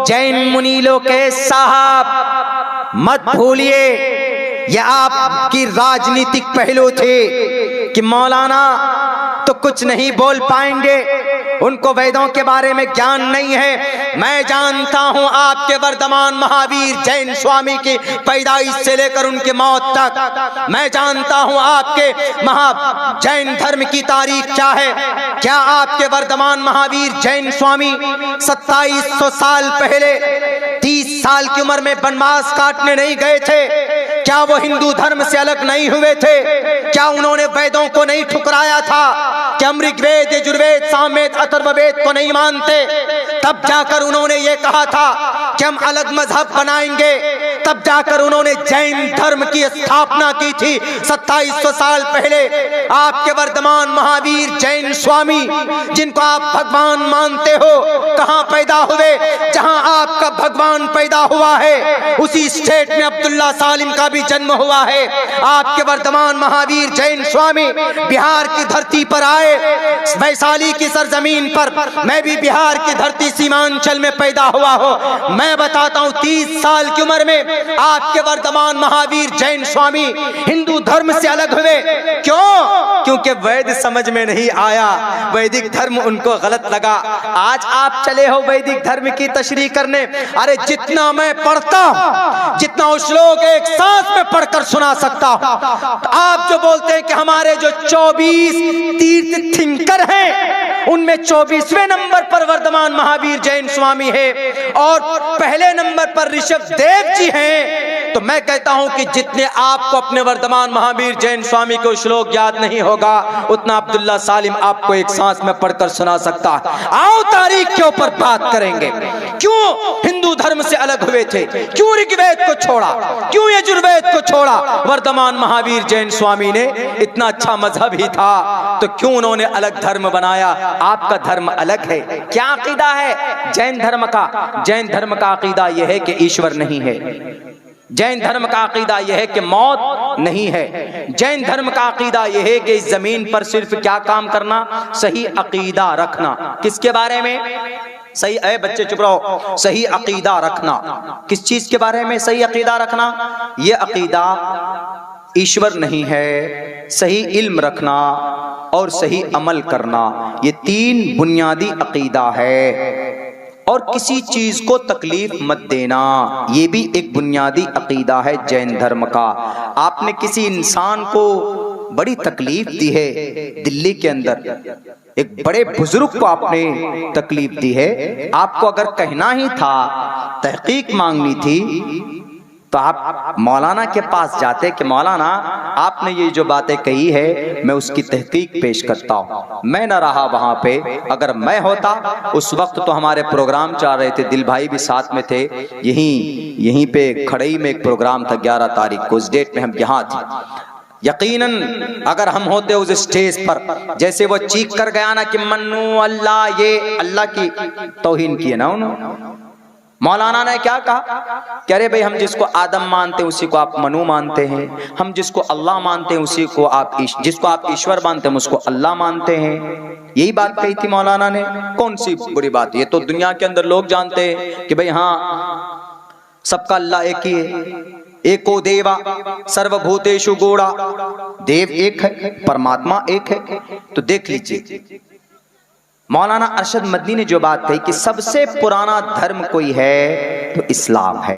जैन मुनीलों के साहब मत भूलिए, ये आपकी राजनीतिक पहलू थे कि मौलाना तो कुछ नहीं बोल पाएंगे, उनको वेदों के बारे में ज्ञान नहीं है। मैं जानता हूं आपके वर्तमान महावीर जैन स्वामी की पैदाइश से लेकर उनकी मौत तक। मैं जानता हूं आपके जैन धर्म की तारीख क्या है। क्या आपके वर्तमान महावीर जैन स्वामी 2700 साल पहले 30 साल की उम्र में वनवास काटने नहीं गए थे? क्या वो हिंदू धर्म से अलग नहीं हुए थे? क्या उन्होंने वेदों को नहीं ठुकराया था? क्या ऋग्वेद, यजुर्वेद, सामवेद, अथर्ववेद को नहीं मानते? तब जाकर उन्होंने ये कहा था कि हम अलग मजहब बनाएंगे। तब जाकर उन्होंने जैन धर्म की स्थापना की थी 2700 साल पहले। आपके वर्तमान महावीर जैन स्वामी, जिनको आप भगवान मानते हो, कहां पैदा हुए? जहां आपका भगवान पैदा हुआ है उसी स्टेट में अब्दुल्ला सालिम का भी जन्म हुआ है। आपके वर्तमान महावीर जैन स्वामी बिहार की धरती पर आए, वैशाली की सरजमीन पर। मैं भी बिहार की धरती सीमांचल में पैदा हुआ हूं। मैं बताता हूं 30 साल की उम्र में आपके वर्तमान महावीर जैन स्वामी हिंदू धर्म से अलग हुए। क्यों? क्योंकि वैद समझ में नहीं आया, वैदिक धर्म उनको गलत लगा। आज आप चले हो वैदिक धर्म की तशरीह करने। अरे जितना मैं पढ़ता हूं, जितना उस लोग एक सांस में पढ़कर सुना सकता हूं। आप जो बोलते हैं कि हमारे जो 24 तीर्थ थिंकर हैं, उनमें 24वें नंबर पर वर्तमान महावीर जैन स्वामी है और पहले नंबर पर ऋषभ देव जी हैं, तो मैं कहता हूं कि जितने आपको अपने वर्तमान महावीर जैन स्वामी को श्लोक याद नहीं होगा, उतना अब्दुल्ला सालिम आपको एक सांस में पढ़कर सुना सकता है। आओ तारीख के ऊपर बात करेंगे। क्यों हिंदू धर्म से अलग हुए थे? क्यों ऋग्वेद को छोड़ा? क्यों यजुर्वेद को छोड़ा? वर्तमान महावीर जैन स्वामी ने इतना अच्छा मजहब ही था, तो क्यों उन्होंने अलग धर्म बनाया? आपका धर्म अलग है। क्या अकीदा है जैन धर्म का? जैन धर्म का अकीदा यह है कि ईश्वर नहीं है। जैन धर्म का अकीदा यह है कि मौत नहीं है। जैन धर्म का अकीदा यह है कि इस जमीन पर सिर्फ क्या काम करना? सही अकीदा रखना। किसके बारे में? सही, ऐ बच्चे चुप रहो। सही अकीदा रखना। किस चीज के बारे में सही अकीदा रखना? यह अकीदा ईश्वर नहीं है, सही इल्म रखना और सही अमल करना। ये 3 बुनियादी अकीदा है। और किसी चीज को तकलीफ मत देना, ये भी एक बुनियादी अकीदा है जैन धर्म का। आपने किसी इंसान को बड़ी तकलीफ दी है, दिल्ली के अंदर एक बड़े बुजुर्ग को आपने तकलीफ दी है, आपको अगर कहना ही था, तहकीक मांगनी थी, तो आप मौलाना के पास जाते कि मौलाना आपने ये जो बातें कही है मैं उसकी तहकीक पेश करता हूँ। मैं न रहा वहां पे। अगर मैं होता उस वक्त तो हमारे प्रोग्राम चल रहे थे, दिल भाई भी साथ में थे। यहीं पे खड़ई में एक प्रोग्राम था 11 तारीख को। उस डेट में हम यहाँ थे। यकीनन अगर हम होते उस स्टेज पर, जैसे वो चीख कर गया ना कि मन्नू अल्लाह, ये अल्लाह की तौहीन की है ना उन्होंने। मौलाना ने क्या कहा कि अरे भाई हम जिसको आदम मानते हैं उसी को आप मनु मानते हैं, हम जिसको अल्लाह मानते हैं उसी को आप जिसको आप ईश्वर मानते हैं उसको अल्लाह मानते हैं। यही बात कही थी मौलाना ने। कौन सी बुरी बात? ये तो दुनिया के अंदर लोग जानते हैं कि भाई हाँ सबका अल्लाह एक ही है। एको देवा सर्वभूतेषु गूढ़ा, देव एक है, परमात्मा एक है। तो देख लीजिए मौलाना अरशद मदनी ने जो बात कही कि सबसे पुराना धर्म कोई है तो इस्लाम है।